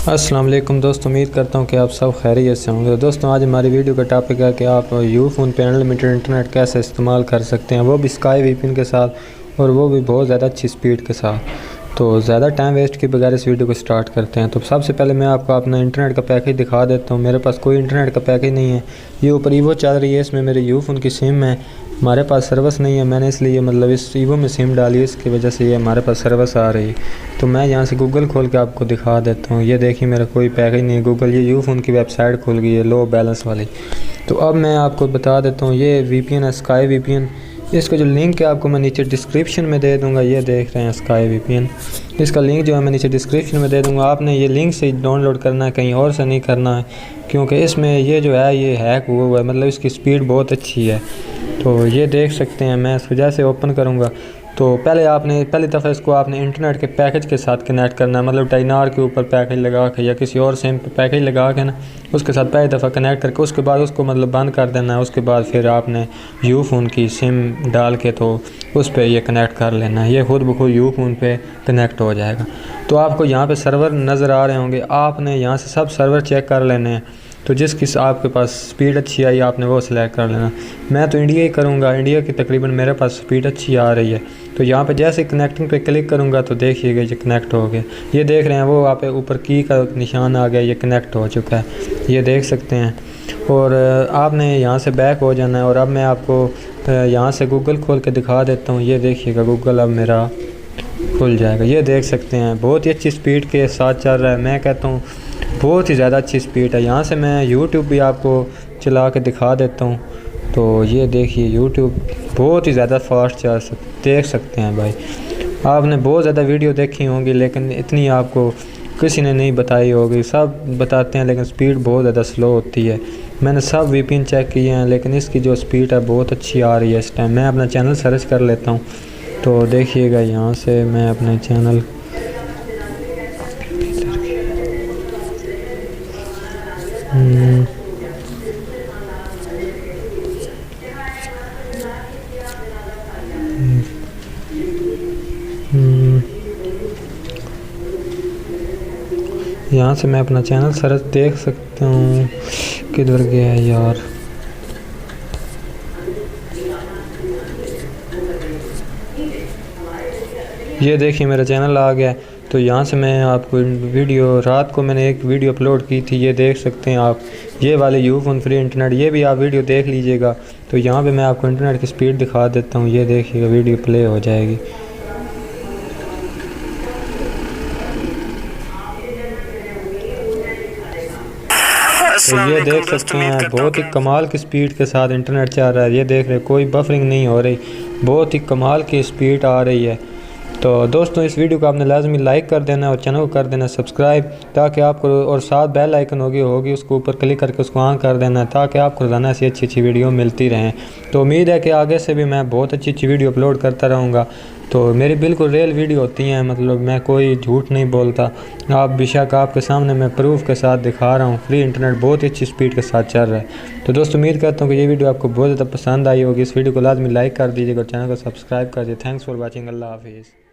अस्सलाम वालेकुम दोस्तों, उम्मीद करता हूँ कि आप सब खैरियत से होंगे। दोस्तों आज हमारी वीडियो का टॉपिक है कि आप यूफोन पे अनलिमिटेड इंटरनेट कैसे इस्तेमाल कर सकते हैं, वो भी स्काई वीपीएन के साथ और वो भी बहुत ज़्यादा अच्छी स्पीड के साथ। तो ज़्यादा टाइम वेस्ट के बगैर इस वीडियो को स्टार्ट करते हैं। तो सबसे पहले मैं आपको अपना इंटरनेट का पैकेज दिखा देता हूँ। मेरे पास कोई इंटरनेट का पैकेज नहीं है। ये ऊपर ईवो चल रही है, इसमें मेरे यूफोन की सिम है। हमारे पास सर्विस नहीं है, मैंने इसलिए इस ईवो में सिम डाली है, इसकी वजह से ये हमारे पास सर्विस आ रही है। तो मैं यहाँ से गूगल खोल के आपको दिखा देता हूँ। ये देखिए मेरा कोई पैकेज नहीं है। गूगल ये यूफोन की वेबसाइट खुल गई है लो बैलेंस वाली। तो अब मैं आपको बता देता हूँ, ये वीपीएन है स्काई वीपीएन। इसका जो लिंक है आपको मैं नीचे डिस्क्रिप्शन में दे दूंगा। ये देख रहे हैं स्काई वीपीएन, इसका लिंक जो है मैं नीचे डिस्क्रिप्शन में दे दूंगा। आपने ये लिंक से डाउनलोड करना है, कहीं और से नहीं करना है, क्योंकि इसमें ये जो है ये हैक हुआ है, मतलब इसकी स्पीड बहुत अच्छी है। तो ये देख सकते हैं, मैं इस वजह से ओपन करूँगा। तो पहली दफ़ा इसको आपने इंटरनेट के पैकेज के साथ कनेक्ट करना है, मतलब टाइनार के ऊपर पैकेज लगा के या किसी और सिम पे पैकेज लगा के ना उसके साथ पहली दफ़ा कनेक्ट करके उसके बाद उसको मतलब बंद कर देना है। उसके बाद फिर आपने यूफोन की सिम डाल के तो उस पर ये कनेक्ट कर लेना है। ये खुद ब खुद यूफोन पे कनेक्ट हो जाएगा। तो आपको यहाँ पे सर्वर नज़र आ रहे होंगे, आपने यहाँ से सब सर्वर चेक कर लेने हैं। तो जिसकी आपके पास स्पीड अच्छी आई आपने वो सिलेक्ट कर लेना। मैं तो इंडिया ही करूँगा, इंडिया की तकरीबन मेरे पास स्पीड अच्छी आ रही है। तो यहाँ पे जैसे कनेक्टिंग पे क्लिक करूँगा तो देखिएगा ये कनेक्ट हो गया। ये देख रहे हैं वो आप ऊपर की का निशान आ गया, ये कनेक्ट हो चुका है, ये देख सकते हैं। और आपने यहाँ से बैक हो जाना है। और अब मैं आपको यहाँ से गूगल खोल के दिखा देता हूँ। ये देखिएगा गूगल अब मेरा खुल जाएगा। ये देख सकते हैं बहुत ही अच्छी स्पीड के साथ चल रहा है। मैं कहता हूँ बहुत ही ज़्यादा अच्छी स्पीड है। यहाँ से मैं यूट्यूब भी आपको चला के दिखा देता हूँ। तो ये देखिए यूट्यूब बहुत ही ज़्यादा फास्ट देख सकते हैं भाई। आपने बहुत ज़्यादा वीडियो देखी होंगी लेकिन इतनी आपको किसी ने नहीं बताई होगी। सब बताते हैं लेकिन स्पीड बहुत ज़्यादा स्लो होती है। मैंने सब वीपीएन चेक किए हैं लेकिन इसकी जो स्पीड है बहुत अच्छी आ रही है इस टाइम। मैं अपना चैनल सर्च कर लेता हूँ। तो देखिएगा यहाँ से मैं अपने चैनल यहाँ से मैं अपना चैनल सर्च देख सकता हूँ। किधर गया है यार, ये देखिए मेरा चैनल आ गया। तो यहाँ से मैं आपको वीडियो रात को मैंने एक वीडियो अपलोड की थी, ये देख सकते हैं आप। ये वाले यूफोन फ्री इंटरनेट, ये भी आप वीडियो देख लीजिएगा। तो यहाँ पे मैं आपको इंटरनेट की स्पीड दिखा देता हूँ। ये देखिएगा वीडियो प्ले हो जाएगी। तो ये देख सकते हैं बहुत ही कमाल की स्पीड के साथ इंटरनेट चल रहा है। ये देख रहे कोई बफरिंग नहीं हो रही, बहुत ही कमाल की स्पीड आ रही है। तो दोस्तों इस वीडियो को आपने लाजमी लाइक कर देना और चैनल को कर देना सब्सक्राइब, ताकि आपको और साथ बेल आइकन होगी उसको ऊपर क्लिक करके उसको ऑन कर देना है, ताकि आपको रोज़ाना ऐसी अच्छी वीडियो मिलती रहें। तो उम्मीद है कि आगे से भी मैं बहुत अच्छी वीडियो अपलोड करता रहूँगा। तो मेरी बिल्कुल रियल वीडियो होती हैं, मतलब मैं कोई झूठ नहीं बोलता। आप बेशक आपके सामने मैं प्रूफ के साथ दिखा रहा हूँ। फ्री इंटरनेट बहुत ही अच्छी स्पीड के साथ चल रहा है। तो दोस्तों उम्मीद करता हूँ कि ये वीडियो आपको बहुत ज़्यादा पसंद आई होगी। इस वीडियो को लाजमी लाइक कर दीजिएगा और चैनल को सब्सक्राइब कर दीजिए। Thanks for watching. अल्लाह हाफिज़।